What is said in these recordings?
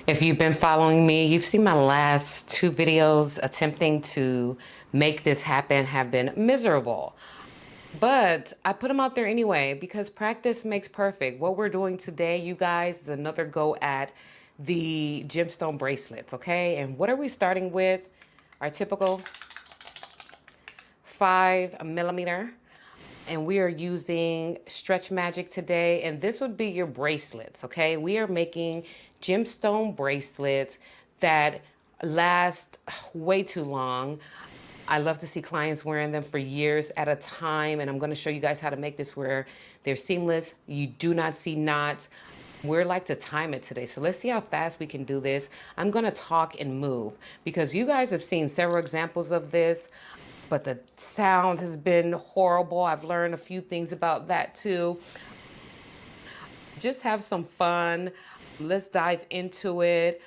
If you've been following me, you've seen my last two videos attempting to make this happen have been miserable. But I put them out there anyway because practice makes perfect. What we're doing today, you guys, is another go at the gemstone bracelets, okay? And what are we starting with? Our typical 5 millimeter. And we are using Stretch Magic today. And this would be your bracelets, okay? We are making gemstone bracelets that last way too long. I love to see clients wearing them for years at a time. And I'm gonna show you guys how to make this where they're seamless. You do not see knots. We're like to time it today. So let's see how fast we can do this. I'm gonna talk and move because you guys have seen several examples of this, but the sound has been horrible. I've learned a few things about that too. Just have some fun. Let's dive into it.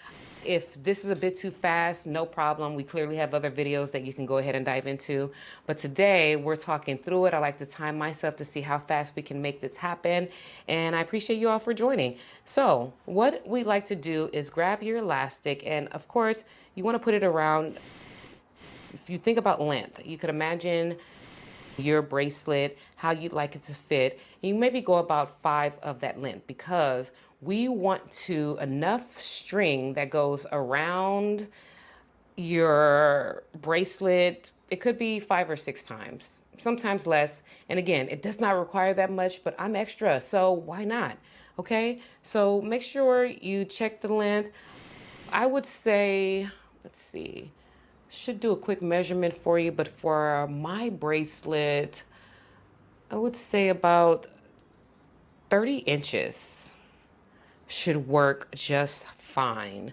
If this is a bit too fast, no problem. We clearly have other videos that you can go ahead and dive into. But today we're talking through it. I like to time myself to see how fast we can make this happen. And I appreciate you all for joining. So what we like to do is grab your elastic. And of course, you want to put it around. If you think about length, you could imagine your bracelet, how you'd like it to fit. You maybe go about 5 of that length because we want to enough string that goes around your bracelet. It could be 5 or 6 times, sometimes less. And again, it does not require that much, but I'm extra, so why not? Okay, so make sure you check the length. I would say, let's see, should do a quick measurement for you, but for my bracelet, I would say about 30 inches should work just fine.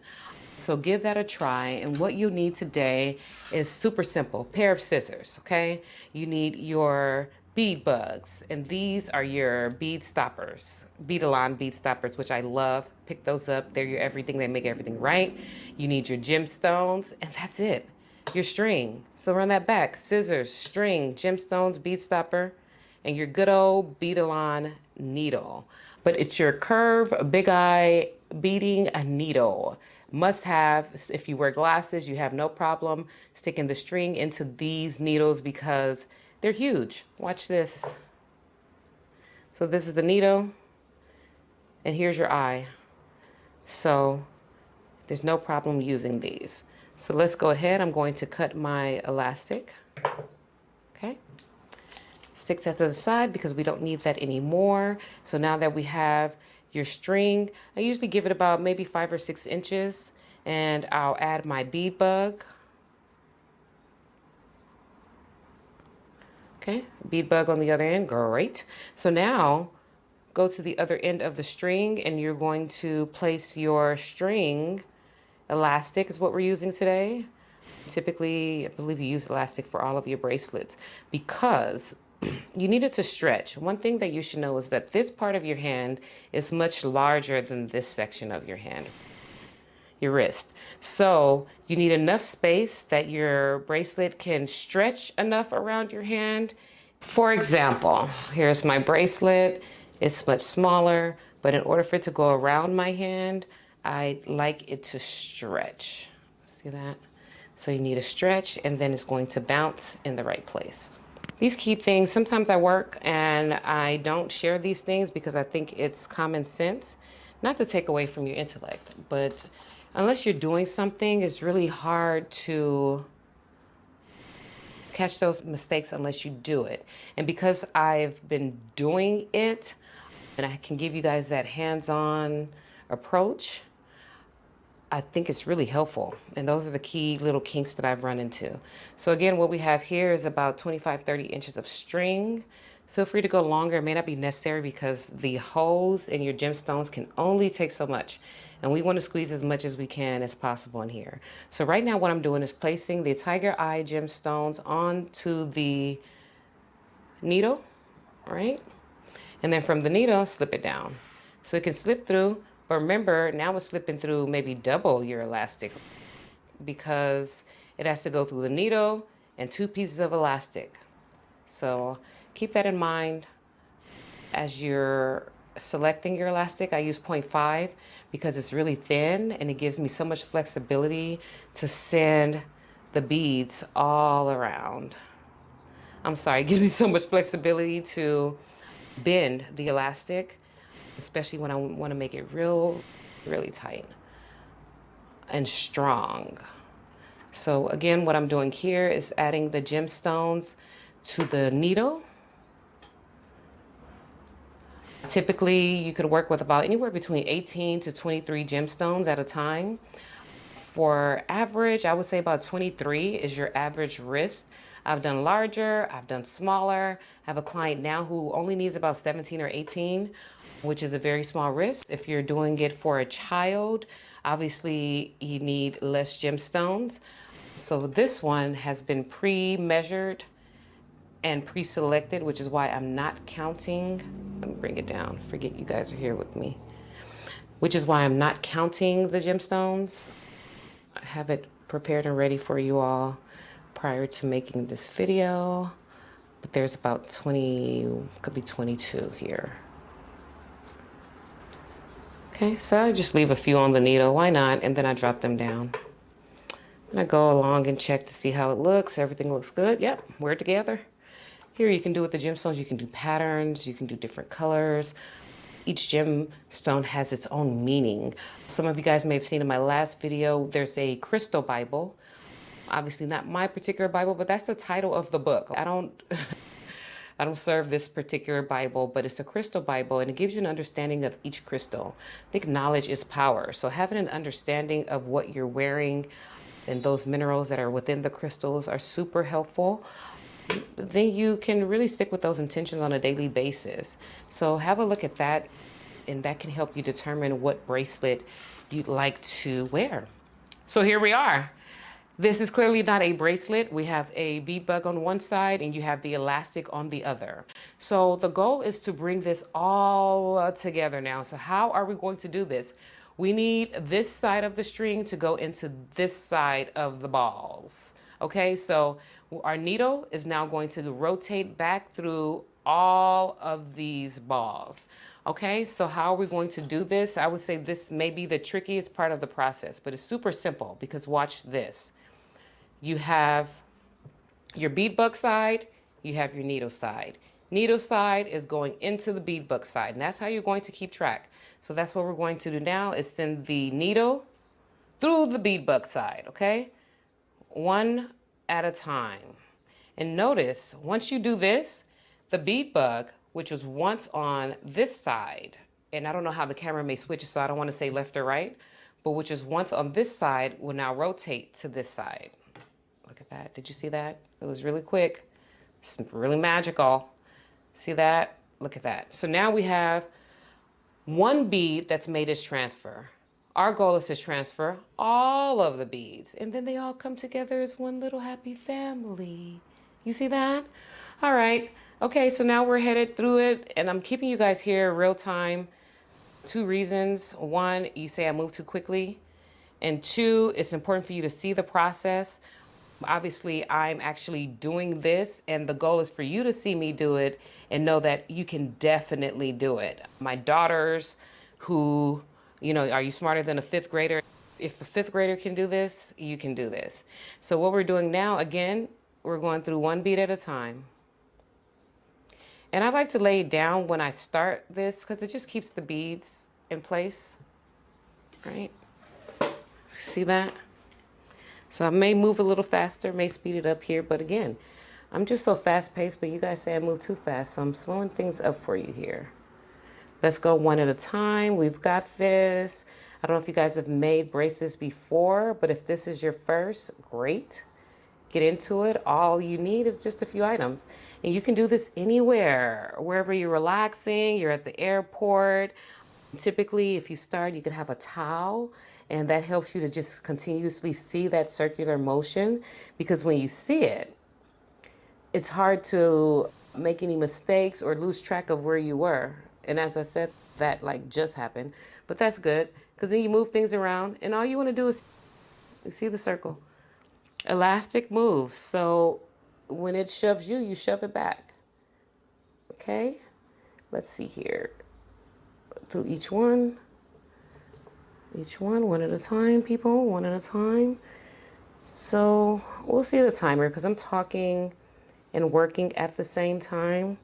So give that a try. And what you need today is super simple. Pair of scissors, okay? You need your bead bugs, and these are your bead stoppers, bead-alon bead stoppers, which I love. Pick those up. They're your everything. They make everything right. You need your gemstones, and that's it. Your string. So run that back. Scissors, string, gemstones, bead stopper, and your good old bead-alon needle. But it's your curve, big eye beading a needle. Must have. If you wear glasses, you have no problem sticking the string into these needles because they're huge. Watch this. So this is the needle, and here's your eye. So there's no problem using these. So let's go ahead. I'm going to cut my elastic. Okay. Stick that to the side because we don't need that anymore. So now that we have your string, I usually give it about maybe 5 or 6 inches, and I'll add my bead bug. Okay, bead bug on the other end, great. So now go to the other end of the string and you're going to place your string. Elastic is what we're using today. Typically, I believe you use elastic for all of your bracelets because you need it to stretch. One thing that you should know is that this part of your hand is much larger than this section of your hand, your wrist. So you need enough space that your bracelet can stretch enough around your hand. For example, here's my bracelet. It's much smaller, but in order for it to go around my hand, I like it to stretch. See that? So you need a stretch, and then it's going to bounce in the right place. These key things, sometimes I work and I don't share these things because I think it's common sense, not to take away from your intellect, but unless you're doing something, it's really hard to catch those mistakes unless you do it. And because I've been doing it and I can give you guys that hands-on approach, I think it's really helpful. And those are the key little kinks that I've run into. So again, what we have here is about 25, 30 inches of string. Feel free to go longer. It may not be necessary because the holes in your gemstones can only take so much. And we want to squeeze as much as we can as possible in here. So right now what I'm doing is placing the tiger eye gemstones onto the needle, right? And then from the needle, slip it down. So it can slip through, but remember, now it's slipping through maybe double your elastic because it has to go through the needle and 2 pieces of elastic. So keep that in mind as you're selecting your elastic, I use 0.5 because it's really thin and it gives me so much flexibility to send the beads all around. I'm sorry, it gives me so much flexibility to bend the elastic, especially when I want to make it really tight and strong. So again, what I'm doing here is adding the gemstones to the needle. Typically, you could work with about anywhere between 18 to 23 gemstones at a time. For average, I would say about 23 is your average wrist. I've done larger, I've done smaller. I have a client now who only needs about 17 or 18, which is a very small wrist. If you're doing it for a child, obviously you need less gemstones. So this one has been pre-measured and pre-selected, which is why I'm not counting. Let me bring it down. Forget you guys are here with me. Which is why I'm not counting the gemstones. I have it prepared and ready for you all prior to making this video. But there's about 20, could be 22 here. Okay, so I just leave a few on the needle, why not? And then I drop them down. And I go along and check to see how it looks. Everything looks good. Yep, we're together. Here you can do with the gemstones, you can do patterns, you can do different colors. Each gemstone has its own meaning. Some of you guys may have seen in my last video, there's a crystal Bible. Obviously not my particular Bible, but that's the title of the book. I don't serve this particular Bible, but it's a crystal Bible and it gives you an understanding of each crystal. I think knowledge is power. So having an understanding of what you're wearing and those minerals that are within the crystals are super helpful. Then you can really stick with those intentions on a daily basis. So have a look at that, and that can help you determine what bracelet you'd like to wear. So here we are. This is clearly not a bracelet. We have a bead bug on one side and you have the elastic on the other. So the goal is to bring this all together now. So how are we going to do this? We need this side of the string to go into this side of the balls. Okay, so our needle is now going to rotate back through all of these balls. Okay, so how are we going to do this? I would say this may be the trickiest part of the process, but it's super simple because watch this. You have your beadbook side, you have your needle side. Needle side is going into the beadbook side, and that's how you're going to keep track. So that's what we're going to do now is send the needle through the beadbook side, okay? One at a time. And notice, once you do this, the bead bug, which was once on this side, and I don't know how the camera may switch, so I don't want to say left or right, but which is once on this side, will now rotate to this side. Look at that. Did you see that? It was really quick. It's really magical. See that? Look at that. So now we have one bead that's made its transfer. Our goal is to transfer all of the beads, and then they all come together as one little happy family. You see that? All right. Okay, so now we're headed through it, and I'm keeping you guys here real time. Two reasons. One, you say I move too quickly. And two, it's important for you to see the process. Obviously, I'm actually doing this, and the goal is for you to see me do it and know that you can definitely do it. My daughters who, are you smarter than a fifth grader? If a fifth grader can do this, you can do this. So what we're doing now, again, we're going through one bead at a time. And I like to lay it down when I start this because it just keeps the beads in place, right? See that? So I may move a little faster, may speed it up here, but again, I'm just so fast paced, but you guys say I move too fast, so I'm slowing things up for you here. Let's go one at a time. We've got this. I don't know if you guys have made bracelets before, but if this is your first, great. Get into it. All you need is just a few items. And you can do this anywhere, wherever you're relaxing, you're at the airport. Typically, if you start, you can have a towel, and that helps you to just continuously see that circular motion, because when you see it, it's hard to make any mistakes or lose track of where you were. And as I said, that just happened, but that's good because then you move things around and all you want to do is you see the circle. Elastic moves. So when it shoves you, you shove it back. Okay, let's see here. through each one. Each one at a time, people, one at a time. So we'll see the timer because I'm talking and working at the same time.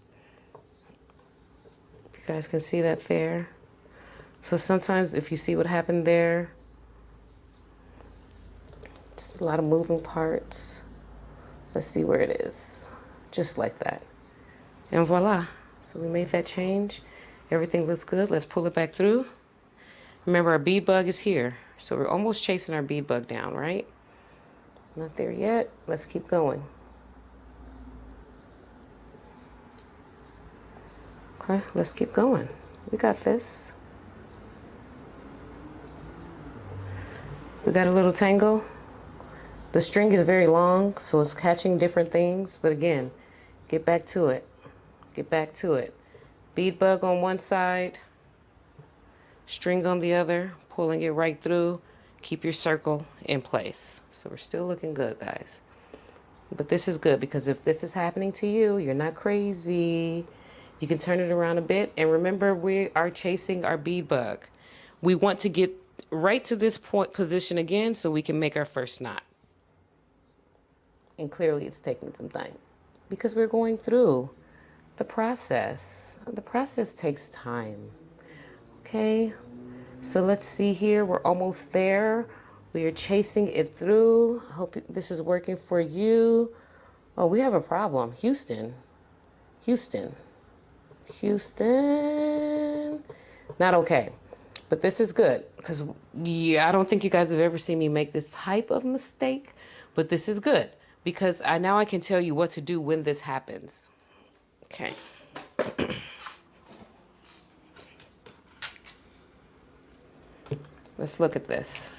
You guys can see that there. So sometimes if you see what happened there, just a lot of moving parts. Let's see where it is. Just like that. And voila. So we made that change. Everything looks good. Let's pull it back through. Remember, our bead bug is here. So we're almost chasing our bead bug down, right? Not there yet. Let's keep going. Okay, let's keep going. We got this. We got a little tangle. The string is very long, so it's catching different things. But again, get back to it. Get back to it. Bead bug on one side, string on the other, pulling it right through. Keep your circle in place. So we're still looking good, guys. But this is good because if this is happening to you, you're not crazy. You can turn it around a bit. And remember, we are chasing our bead bug. We want to get right to this point position again so we can make our first knot. And clearly it's taking some time because we're going through the process. The process takes time. Okay, so let's see here. We're almost there. We are chasing it through. Hope this is working for you. Oh, we have a problem. Houston. Not okay. But this is good because yeah, I don't think you guys have ever seen me make this type of mistake, but this is good because now I can tell you what to do when this happens. Okay. Let's look at this.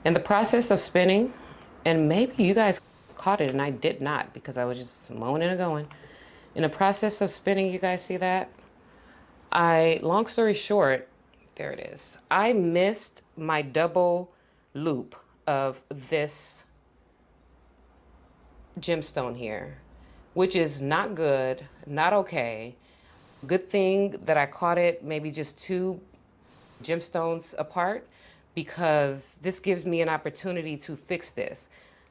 In the process of spinning, and maybe you guys caught it and I did not because I was just moaning and going. In the process of spinning, you guys see that? Long story short, there it is. I missed my double loop of this gemstone here, which is not good, not okay. Good thing that I caught it maybe just 2 gemstones apart because this gives me an opportunity to fix this.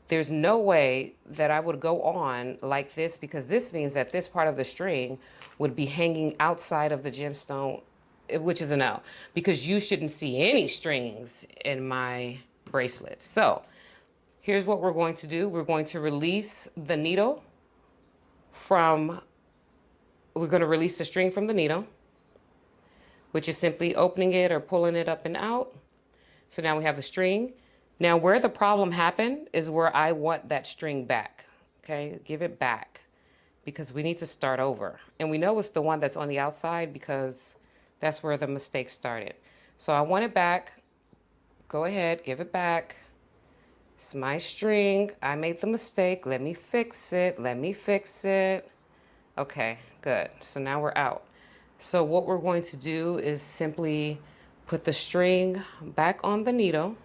There's no way that I would go on like this because this means that this part of the string would be hanging outside of the gemstone, which is a no, because you shouldn't see any strings in my bracelet. So here's what we're going to do. We're going to release the needle we're going to release the string from the needle, which is simply opening it or pulling it up and out. So now we have the string. Now where the problem happened is where I want that string back. Okay, give it back because we need to start over. And we know it's the one that's on the outside because that's where the mistake started. So I want it back. Go ahead, give it back. It's my string. I made the mistake. Let me fix it. Okay, good. So now we're out. So what we're going to do is simply put the string back on the needle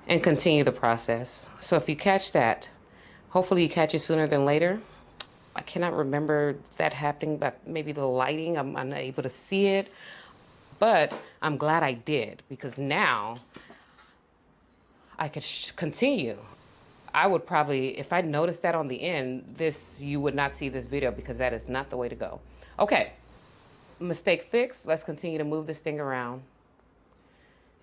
and continue the process. So if you catch that, hopefully you catch it sooner than later. I cannot remember that happening, but maybe the lighting, I'm unable to see it. But I'm glad I did because now I could continue. I would probably, if I noticed that on the end, you would not see this video because that is not the way to go. Okay, mistake fixed. Let's continue to move this thing around.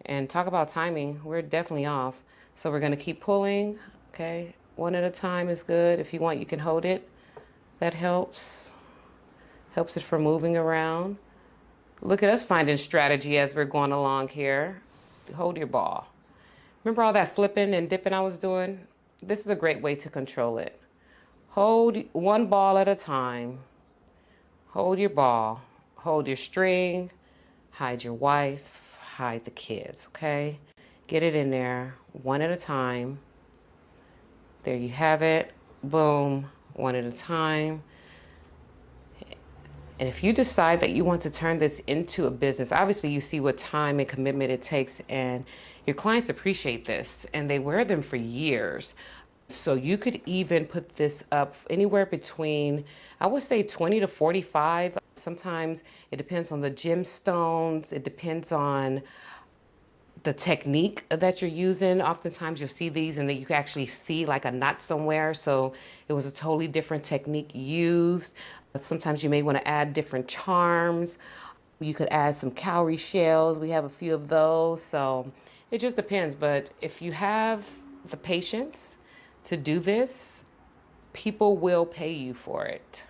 And talk about timing, we're definitely off. So we're gonna keep pulling, okay? One at a time is good. If you want, you can hold it. That helps it from moving around. Look at us finding strategy as we're going along here. Hold your ball. Remember all that flipping and dipping I was doing? This is a great way to control it. Hold one ball at a time. Hold your ball. Hold your string. Hide your wife. Hide the kids, okay? Get it in there one at a time. There you have it. Boom. One at a time. And if you decide that you want to turn this into a business, obviously you see what time and commitment it takes, and your clients appreciate this and they wear them for years. So you could even put this up anywhere between, I would say 20 to 45. Sometimes it depends on the gemstones. It depends on the technique that you're using. Oftentimes you'll see these and then you can actually see like a knot somewhere. So it was a totally different technique used. Sometimes you may want to add different charms. You could add some cowrie shells. We have a few of those. So it just depends. But if you have the patience to do this, people will pay you for it.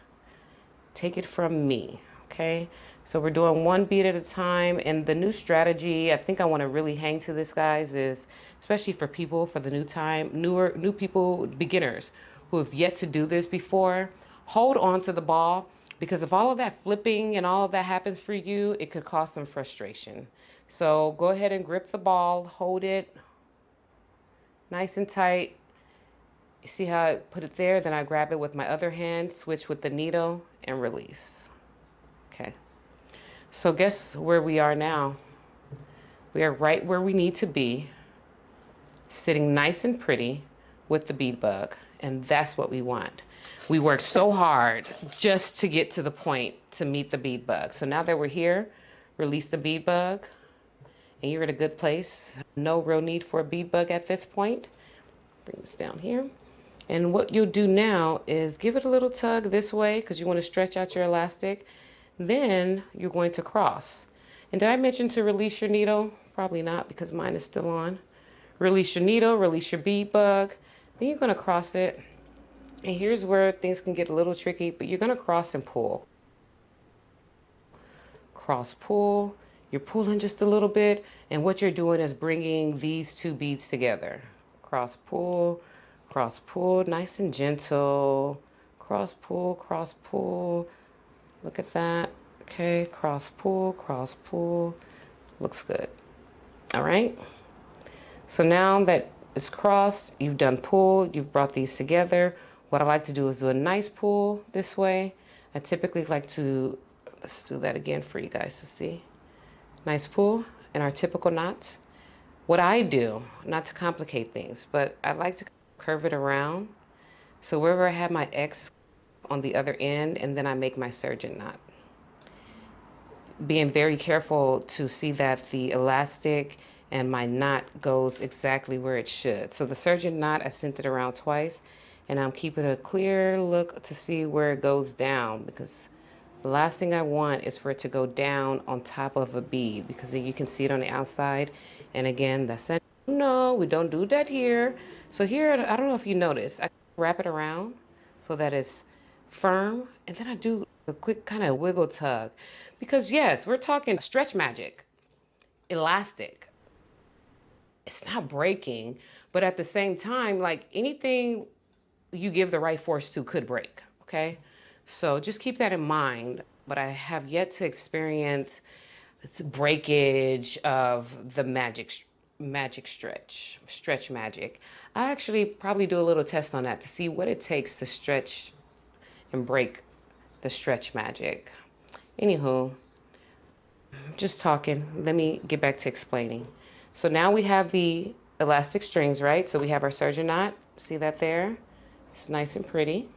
Take it from me, okay? So we're doing one bead at a time. And the new strategy, I think I want to really hang to this, guys, is especially for people for the new people, beginners who have yet to do this before, hold on to the ball, because if all of that flipping and all of that happens for you, it could cause some frustration. So go ahead and grip the ball, hold it nice and tight. You see how I put it there? Then I grab it with my other hand, switch with the needle, and release. Okay. So guess where we are now? We are right where we need to be, sitting nice and pretty with the bead bug. And that's what we want. We worked so hard just to get to the point to meet the bead bug. So now that we're here, release the bead bug, and you're in a good place. No real need for a bead bug at this point. Bring this down here. And what you'll do now is give it a little tug this way because you want to stretch out your elastic. Then you're going to cross. And did I mention to release your needle? Probably not because mine is still on. Release your needle, release your bead bug. Then you're going to cross it. And here's where things can get a little tricky, but you're going to cross and pull. Cross pull. You're pulling just a little bit. And what you're doing is bringing these two beads together. Cross pull. Cross pull, nice and gentle. Cross pull. Look at that. Okay, cross pull. Looks good. All right. So now that it's crossed, you've done pull, you've brought these together. What I like to do is do a nice pull this way. I typically like to, let's do that again for you guys to see. Nice pull in our typical knots. What I do, not to complicate things, but I like to curve it around. So wherever I have my X on the other end, and then I make my sergeant knot. Being very careful to see that the elastic and my knot goes exactly where it should. So the sergeant knot, I sent it around twice, and I'm keeping a clear look to see where it goes down, because the last thing I want is for it to go down on top of a bead, because then you can see it on the outside. And again, that's it. No, we don't do that here. So here, I don't know if you notice, I wrap it around so that it's firm. And then I do a quick kind of wiggle tug. Because yes, we're talking stretch magic, elastic. It's not breaking, but at the same time, like anything you give the right force to could break, okay? So just keep that in mind. But I have yet to experience the breakage of the stretch magic. I actually probably do a little test on that to see what it takes to stretch and break the stretch magic. Anywho, just talking. Let me get back to explaining. So now we have the elastic strings, right? So we have our sergeant knot. See that there? It's nice and pretty.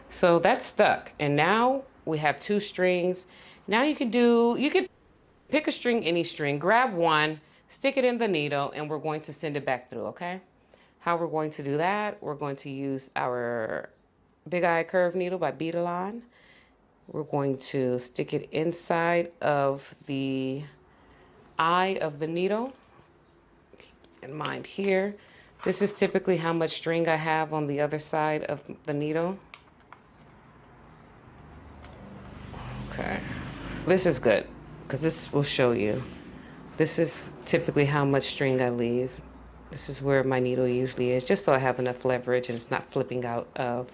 So that's stuck. And now we have two strings. Now you could pick a string, any string, grab one, stick it in the needle, and we're going to send it back through, okay? How we're going to do that, we're going to use our Big Eye Curve needle by Beadalon. We're going to stick it inside of the eye of the needle. Keep in mind here, this is typically how much string I have on the other side of the needle. Okay, this is good because this will show you. This is typically how much string I leave. This is where my needle usually is, just so I have enough leverage and it's not flipping out of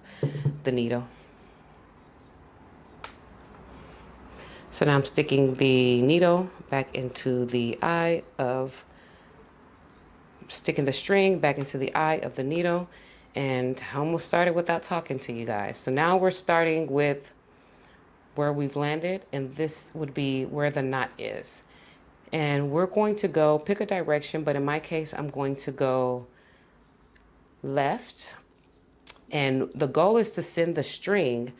the needle. So now I'm sticking the needle back into the eye of, sticking the string back into the eye of the needle, and I almost started without talking to you guys. So now we're starting with where we've landed, and this would be where the knot is. And we're going to go pick a direction, but in my case, I'm going to go left. And the goal is to send the string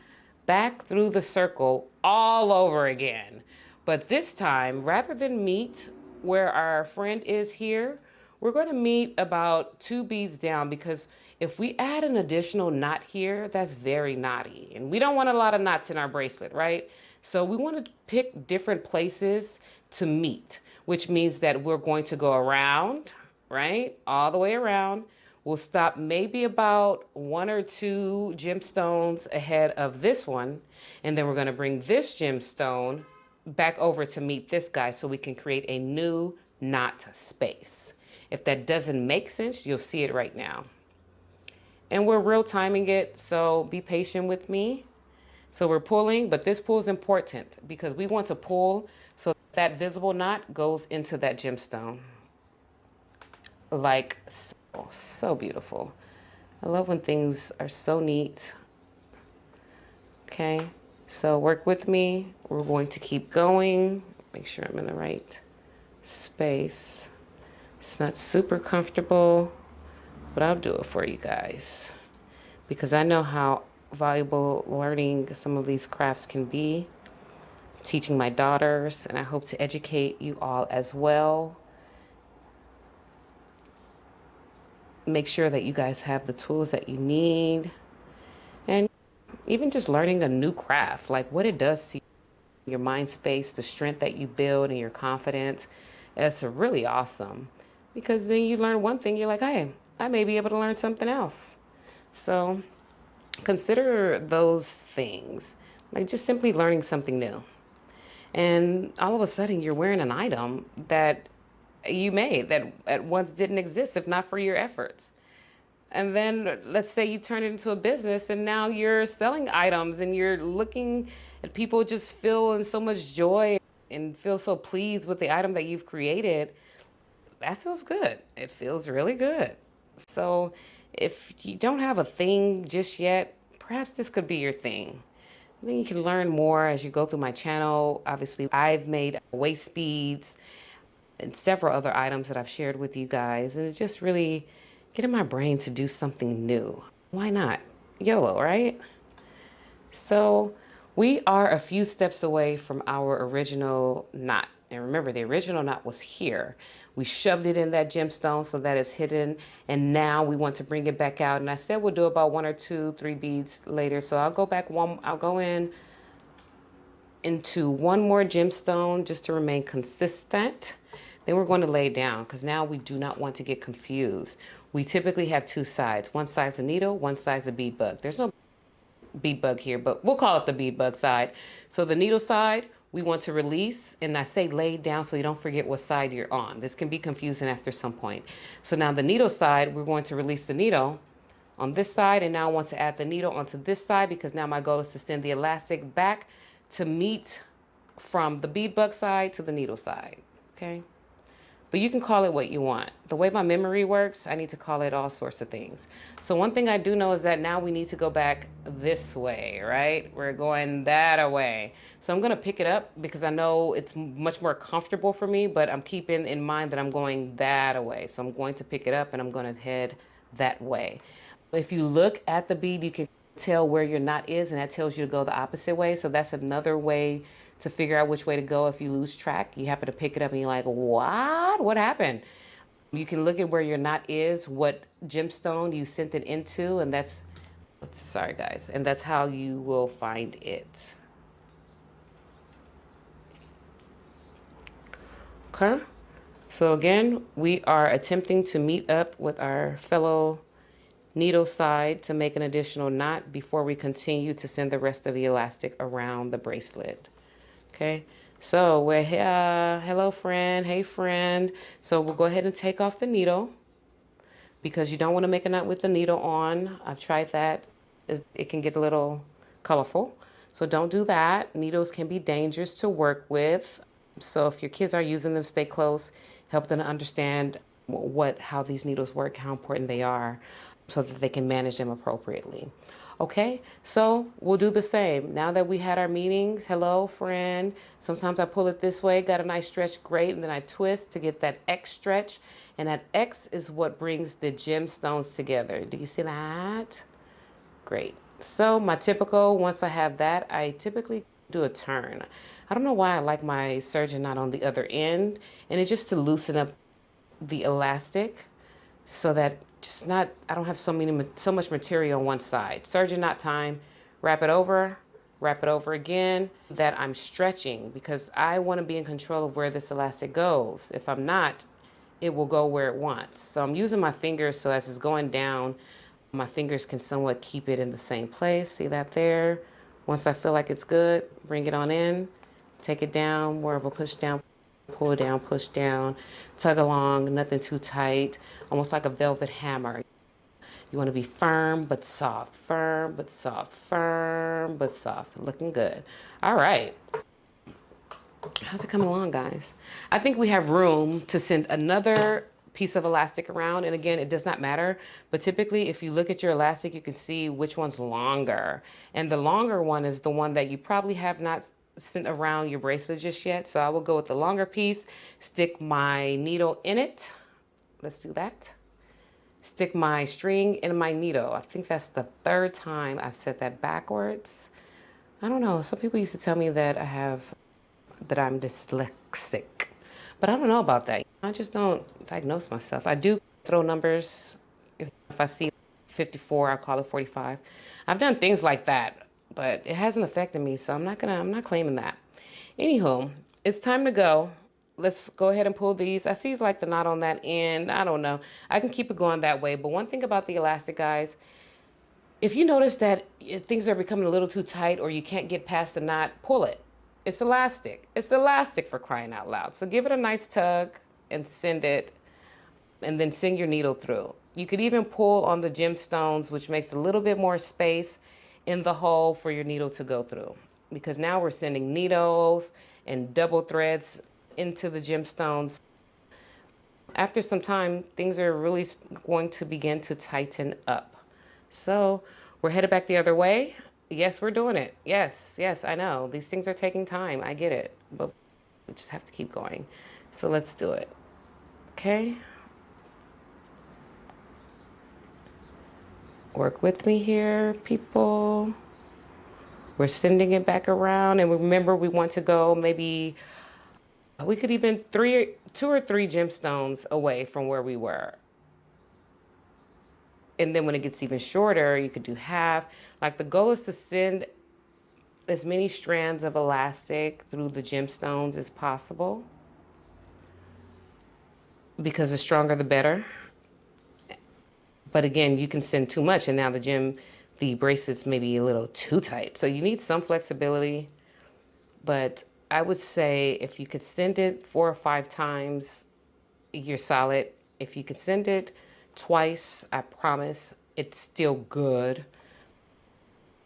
back through the circle all over again. But this time, rather than meet where our friend is here, we're going to meet about 2 beads down, because if we add an additional knot here, that's very knotty. And we don't want a lot of knots in our bracelet, right? So we want to pick different places to meet, which means that we're going to go around, right? All the way around. We'll stop maybe about 1 or 2 gemstones ahead of this one. And then we're going to bring this gemstone back over to meet this guy so we can create a new knot space. If that doesn't make sense, you'll see it right now. And we're real timing it, so be patient with me. So we're pulling, but this pull is important because we want to pull so that visible knot goes into that gemstone. Like so, so beautiful. I love when things are so neat. Okay, so work with me. We're going to keep going. Make sure I'm in the right space. It's not super comfortable, but I'll do it for you guys because I know how valuable learning some of these crafts can be. Teaching my daughters, and I hope to educate you all as well. Make sure that you guys have the tools that you need, and even just learning a new craft, like what it does to your mind space, the strength that you build and your confidence. It's really awesome because then you learn one thing, you're like, hey, I may be able to learn something else. So consider those things, like just simply learning something new. And all of a sudden you're wearing an item that you made that at once didn't exist if not for your efforts. And then let's say you turn it into a business and now you're selling items and you're looking at people just feeling so much joy and feel so pleased with the item that you've created. That feels good. It feels really good. So if you don't have a thing just yet, perhaps this could be your thing. I think you can learn more as you go through my channel. Obviously, I've made waist beads and several other items that I've shared with you guys. And it's just really getting my brain to do something new. Why not? YOLO, right? So we are a few steps away from our original knot. And remember, the original knot was here. We shoved it in that gemstone so that it's hidden. And now we want to bring it back out. And I said we'll do about 1 or 2, 3 beads later. So I'll go back one, I'll go into one more gemstone just to remain consistent. Then we're going to lay down because now we do not want to get confused. We typically have 2 sides. One side's a needle, one side's a bead bug. There's no bead bug here, but we'll call it the bead bug side. So the needle side, we want to release, and I say lay down so you don't forget what side you're on. This can be confusing after some point. So now the needle side, we're going to release the needle on this side, and now I want to add the needle onto this side because now my goal is to send the elastic back to meet from the bead bug side to the needle side, okay? But you can call it what you want. The way my memory works, I need to call it all sorts of things. So one thing I do know is that now we need to go back this way, right? We're going that way. So I'm gonna pick it up because I know it's much more comfortable for me, but I'm keeping in mind that I'm going that way. So I'm going to pick it up and I'm gonna head that way. If you look at the bead, you can tell where your knot is, and that tells you to go the opposite way. So that's another way to figure out which way to go if you lose track. You happen to pick it up and you're like, what happened? You can look at where your knot is, what gemstone you sent it into, and that's, sorry guys, and that's how you will find it. Okay, so again, we are attempting to meet up with our fellow needle side to make an additional knot before we continue to send the rest of the elastic around the bracelet. Okay, so we're here. Hello, friend. Hey, friend. So we'll go ahead and take off the needle because you don't want to make a knot with the needle on. I've tried that. It can get a little colorful. So don't do that. Needles can be dangerous to work with. So if your kids are using them, stay close. Help them to understand how these needles work, how important they are, so that they can manage them appropriately. Okay, so we'll do the same. Now that we had our meetings, hello, friend. Sometimes I pull it this way, got a nice stretch, great, and then I twist to get that X stretch. And that X is what brings the gemstones together. Do you see that? Great. So my typical, once I have that, I typically do a turn. I don't know why I like my surgeon knot on the other end, and it's just to loosen up the elastic so that just not, I don't have so much material on one side. Surgeon knot time, wrap it over again, that I'm stretching because I want to be in control of where this elastic goes. If I'm not, it will go where it wants. So I'm using my fingers so as it's going down, my fingers can somewhat keep it in the same place. See that there? Once I feel like it's good, bring it on in, take it down, more of a push down, pull down, push down, tug along, nothing too tight, almost like a velvet hammer. You want to be firm but soft, firm but soft, firm but soft. Looking good. All right. How's it coming along, guys? I think we have room to send another piece of elastic around. And again, it does not matter. But typically, if you look at your elastic, you can see which one's longer. And the longer one is the one that you probably have not sent around your bracelet just yet. So I will go with the longer piece, stick my needle in it. Let's do that. Stick my string in my needle. I think that's the third time I've said that backwards. I don't know. Some people used to tell me that I'm dyslexic, but I don't know about that. I just don't diagnose myself. I do throw numbers. If I see 54, I call it 45. I've done things like that, but it hasn't affected me, so I'm not claiming that. Anywho, it's time to go. Let's go ahead and pull these. I see like the knot on that end. I don't know. I can keep it going that way, but one thing about the elastic, guys, if you notice that things are becoming a little too tight or you can't get past the knot, pull it. It's elastic. It's elastic, for crying out loud. So give it a nice tug and send it, and then send your needle through. You could even pull on the gemstones, which makes a little bit more space in the hole for your needle to go through. Because now we're sending needles and double threads into the gemstones. After some time, things are really going to begin to tighten up. So we're headed back the other way. Yes, we're doing it. Yes, I know. These things are taking time. I get it. But we just have to keep going. So let's do it. Okay? Work with me here, people. We're sending it back around. And remember, we want to go maybe, we could even two or three gemstones away from where we were. And then when it gets even shorter, you could do half. Like the goal is to send as many strands of elastic through the gemstones as possible, because the stronger the better. But again, you can send too much and now the bracelets may be a little too tight. So you need some flexibility. But I would say if you could send it 4 or 5 times, you're solid. If you could send it twice, I promise it's still good.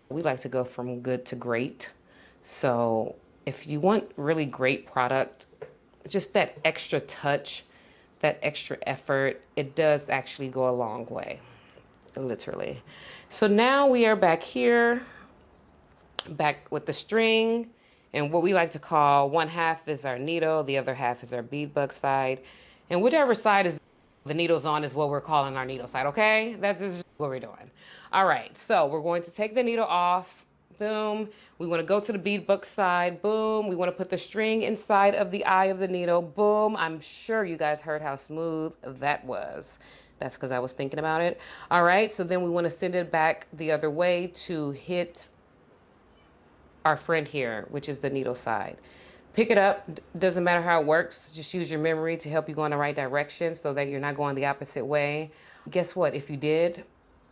We like to go from good to great. So if you want really great product, just that extra touch, that extra effort, it does actually go a long way, literally. So now we are back here, back with the string, and what we like to call one half is our needle, the other half is our bead bug side. And whatever side is the needle's on is what we're calling our needle side, okay? That's just what we're doing. All right, so we're going to take the needle off. Boom. We want to go to the bead book side. Boom. We want to put the string inside of the eye of the needle. Boom. I'm sure you guys heard how smooth that was. That's because I was thinking about it. All right, so then we want to send it back the other way to hit our friend here, which is the needle side. Pick it up. Doesn't matter how it works. Just use your memory to help you go in the right direction so that you're not going the opposite way. Guess what? If you did,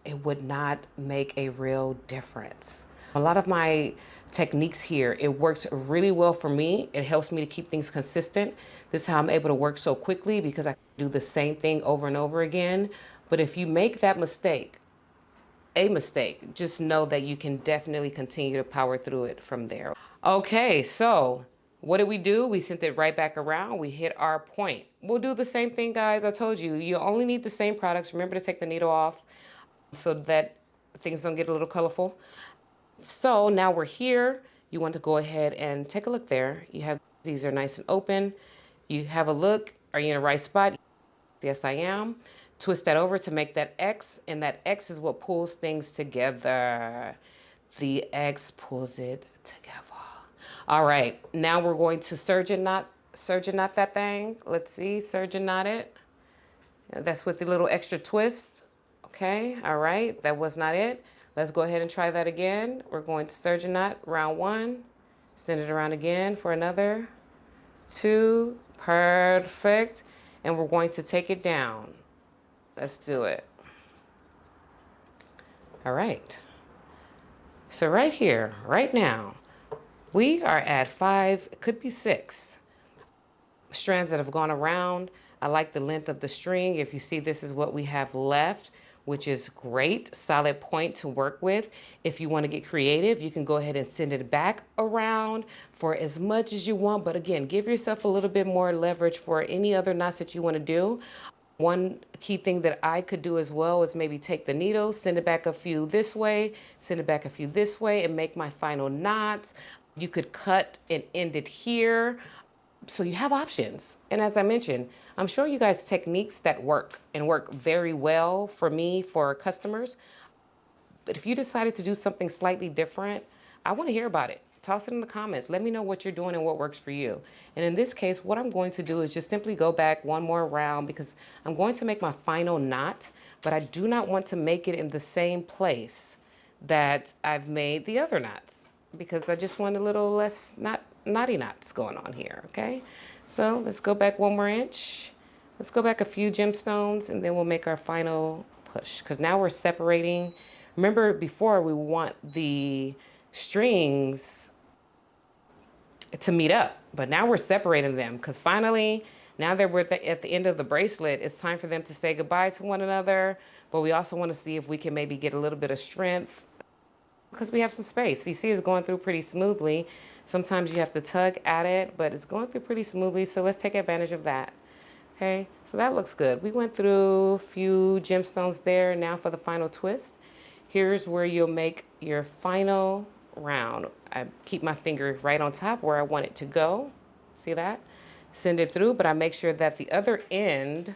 it would not make a real difference. A lot of my techniques here, it works really well for me. It helps me to keep things consistent. This is how I'm able to work so quickly, because I do the same thing over and over again. But if you make that mistake, just know that you can definitely continue to power through it from there. Okay, so what did we do? We sent it right back around. We hit our point. We'll do the same thing, guys. I told you, you only need the same products. Remember to take the needle off so that things don't get a little colorful. So now we're here. You want to go ahead and take a look there. You have, these are nice and open. You have a look. Are you in the right spot? Yes, I am. Twist that over to make that X, and that X is what pulls things together. The X pulls it together. All right, now we're going to surgeon knot that thing. Let's see, surgeon knot it. That's with the little extra twist. Okay, all right, that was not it. Let's go ahead and try that again. We're going to surgeon knot round one, send it around again for another, two, perfect. And we're going to take it down. Let's do it. All right. So right here, right now, we are at 5, it could be 6 strands that have gone around. I like the length of the string. If you see, this is what we have left, which is great, solid point to work with. If you want to get creative, you can go ahead and send it back around for as much as you want. But again, give yourself a little bit more leverage for any other knots that you want to do. One key thing that I could do as well is maybe take the needle, send it back a few this way, send it back a few this way, and make my final knots. You could cut and end it here. So you have options. And as I mentioned, I'm showing you guys techniques that work and work very well for me, for customers. But if you decided to do something slightly different, I want to hear about it. Toss it in the comments. Let me know what you're doing and what works for you. And in this case, what I'm going to do is just simply go back one more round because I'm going to make my final knot, but I do not want to make it in the same place that I've made the other knots because I just want a little less knotty knots going on here, okay? So let's go back one more inch. Let's go back a few gemstones and then we'll make our final push because now we're separating. Remember before we want the strings to meet up, but now we're separating them because finally, now that we're at the end of the bracelet, it's time for them to say goodbye to one another. But we also want to see if we can maybe get a little bit of strength because we have some space. You see it's going through pretty smoothly. Sometimes you have to tug at it, but it's going through pretty smoothly. So let's take advantage of that. Okay, so that looks good. We went through a few gemstones there. Now for the final twist. Here's where you'll make your final round. I keep my finger right on top where I want it to go. See that? Send it through, but I make sure that the other end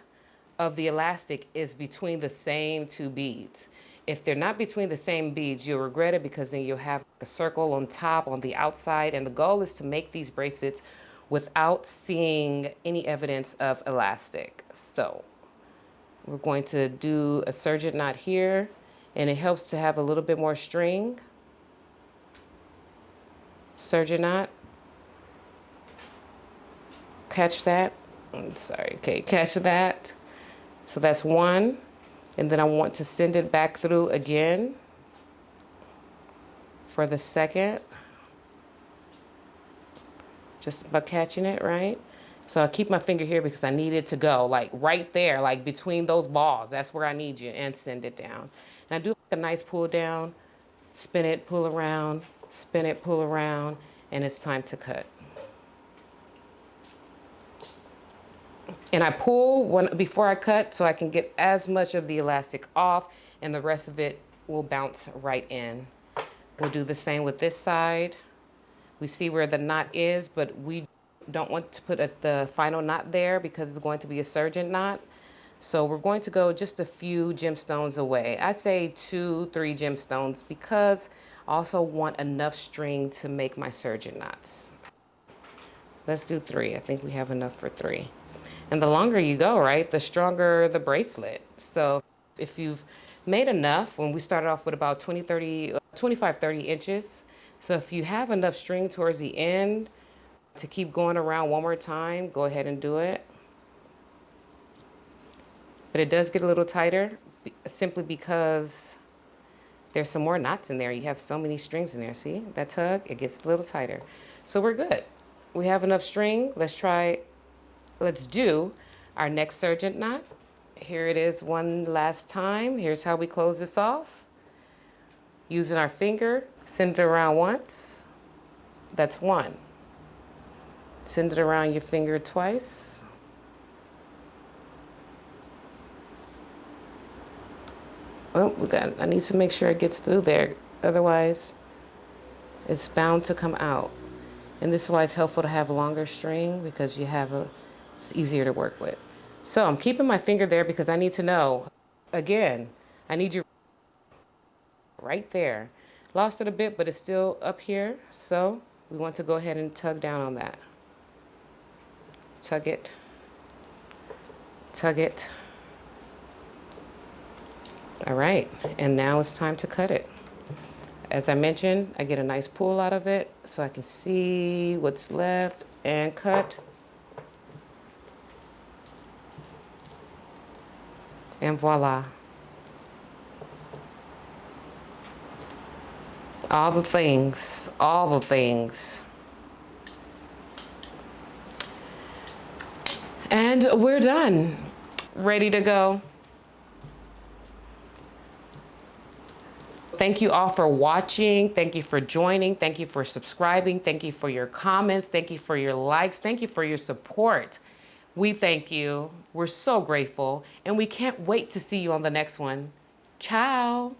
of the elastic is between the same two beads. If they're not between the same beads, you'll regret it because then you'll have a circle on top, on the outside, and the goal is to make these bracelets without seeing any evidence of elastic. So we're going to do a sergeant knot here, and it helps to have a little bit more string. Sergeant knot. Catch that. I'm sorry. Okay, catch that. So that's one. And then I want to send it back through again for the second. Just by catching it, right? So I keep my finger here because I need it to go like right there, like between those balls. That's where I need you, and send it down. And I do a nice pull down, spin it, pull around, spin it, pull around, and it's time to cut. And I pull before I cut so I can get as much of the elastic off, and the rest of it will bounce right in. We'll do the same with this side. We see where the knot is, but we don't want to put the final knot there because it's going to be a sergeant knot. So we're going to go just a few gemstones away. I'd say 2, 3 gemstones because I also want enough string to make my sergeant knots. Let's do 3. I think we have enough for 3. And the longer you go, right, the stronger the bracelet. So if you've made enough, when we started off with about 25, 30 inches. So if you have enough string towards the end to keep going around one more time, go ahead and do it. But it does get a little tighter simply because there's some more knots in there. You have so many strings in there. See that tug? It gets a little tighter. So we're good. We have enough string. Let's do our next sergeant knot. Here it is one last time. Here's how we close this off. Using our finger, send it around once. That's 1. Send it around your finger twice. Oh, I need to make sure it gets through there. Otherwise, it's bound to come out. And this is why it's helpful to have a longer string, because it's easier to work with. So I'm keeping my finger there because I need to know, again, I need you right there. Lost it a bit, but it's still up here. So we want to go ahead and tug down on that. Tug it, tug it. All right, and now it's time to cut it. As I mentioned, I get a nice pull out of it so I can see what's left and cut. And voila. All the things, all the things. And we're done. Ready to go. Thank you all for watching. Thank you for joining. Thank you for subscribing. Thank you for your comments. Thank you for your likes. Thank you for your support. We thank you. We're so grateful. And we can't wait to see you on the next one. Ciao.